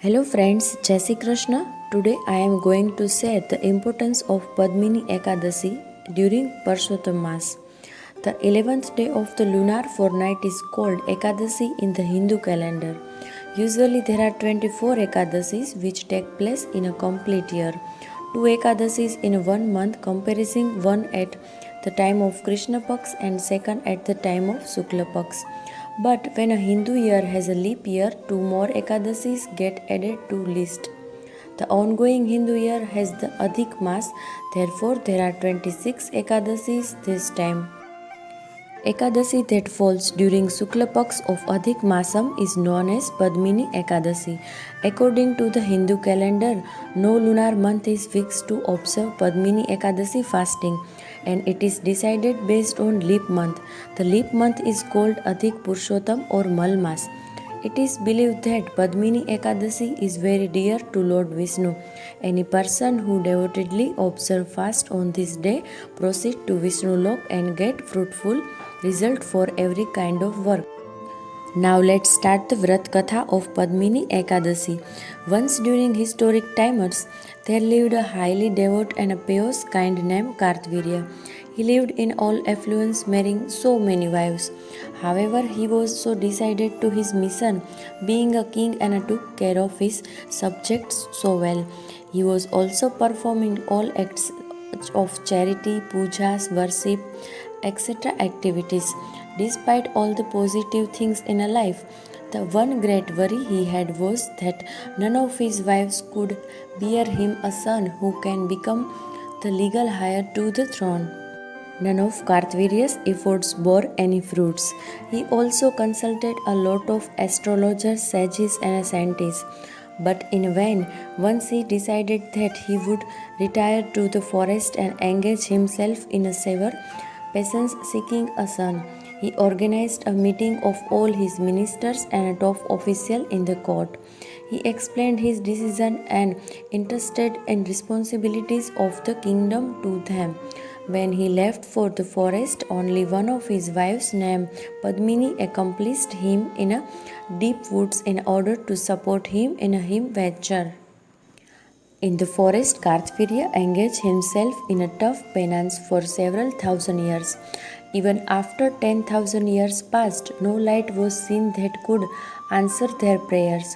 Hello friends, Jai Shri Krishna. Today I am going to share the importance of Padmini Ekadasi during Purushottam Mas. The 11th day of the lunar fortnight is called Ekadasi in the Hindu calendar. Usually there are 24 Ekadasis which take place in a complete year. 2 Ekadasis in 1 month, comprising one at the time of Krishna Paksha and second at the time of Shukla Paksha. But when a Hindu year has a leap year, 2 more Ekadasis get added to list. The ongoing Hindu year has the Adhik Mas, therefore there are 26 Ekadasis this time. Ekadasi that falls during Shukla Paksha of Adhik Masam is known as Padmini Ekadasi. According to the Hindu calendar, no lunar month is fixed to observe Padmini Ekadasi fasting, and it is decided based on leap month. The leap month is called Adhik Purushottam or Mal Mas. It is believed that Padmini Ekadasi is very dear to Lord Vishnu. Any person who devotedly observe fast on this day proceed to Vishnu Lok and get fruitful result for every kind of work. Now let's start the Vrat Katha of Padmini Ekadasi. Once during historic times, there lived a highly devout and a pious kind named Kartvirya. He lived in all affluence, marrying so many wives. However, he was so decided to his mission, being a king, and took care of his subjects so well. He was also performing all acts of charity, pujas, worship, etc. activities. Despite all the positive things in a life, the one great worry he had was that none of his wives could bear him a son who can become the legal heir to the throne. None of Kartvirya's efforts bore any fruits. He also consulted a lot of astrologers, sages, and scientists, but in vain. Once he decided that he would retire to the forest and engage himself in a severe penance seeking a son. He organized a meeting of all his ministers and a top official in the court. He explained his decision and entrusted in responsibilities of the kingdom to them. When he left for the forest, only one of his wives named Padmini accompanied him in a deep woods in order to support him in his venture. In the forest, Kartvirya engaged himself in a tough penance for several thousand years. Even after 10,000 years passed, no light was seen that could answer their prayers.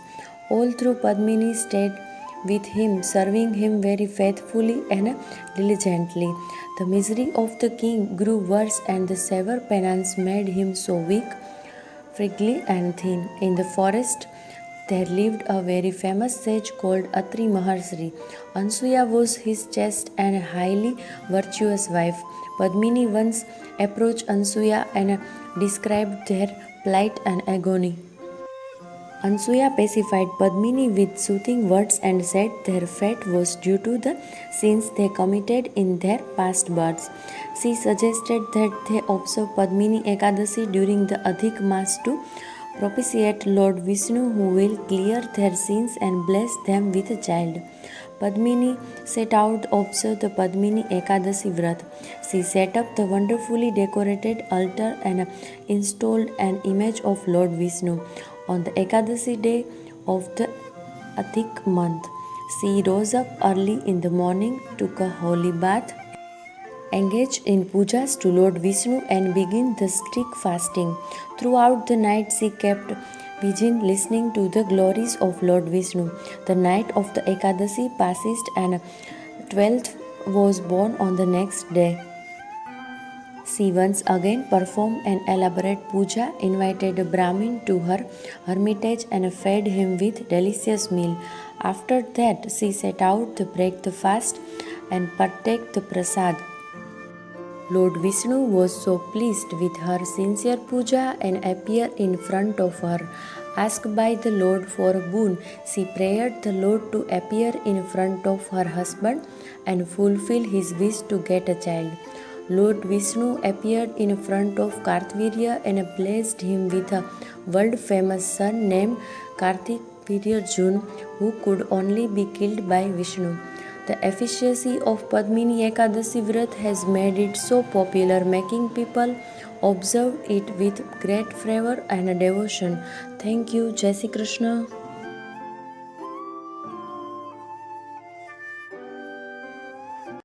All through Padmini stayed with him, serving him very faithfully and diligently. The misery of the king grew worse, and the severe penance made him so weak, frail, and thin. In the forest, there lived a very famous sage called Atri Maharshi. Ansuya was his chaste and highly virtuous wife. Padmini once approached Ansuya and described their plight and agony. Ansuya pacified Padmini with soothing words and said their fate was due to the sins they committed in their past births. She suggested that they observe Padmini Ekadasi during the Adhik Mas to propitiate Lord Vishnu, who will clear their sins and bless them with a child. Padmini set out to observe the Padmini Ekadasi Vrat. She set up the wonderfully decorated altar and installed an image of Lord Vishnu. On the Ekadasi day of the Adhik month, she rose up early in the morning, took a holy bath, engaged in pujas to Lord Vishnu, and began the strict fasting. Throughout the night, she kept vigil, listening to the glories of Lord Vishnu. The night of the Ekadasi passed, and 12th was born on the next day. She once again performed an elaborate puja, invited a Brahmin to her hermitage, and fed him with delicious meal. After that, she set out to break the fast and partake the prasad. Lord Vishnu was so pleased with her sincere puja and appeared in front of her. Asked by the Lord for a boon, she prayed the Lord to appear in front of her husband and fulfill his wish to get a child. Lord Vishnu appeared in front of Kartvirya and blessed him with a world-famous son named Kartikvirya, who could only be killed by Vishnu. The efficacy of Padmini Ekadasi Vrat has made it so popular, making people observe it with great fervor and devotion. Thank you. Jai Shri Krishna.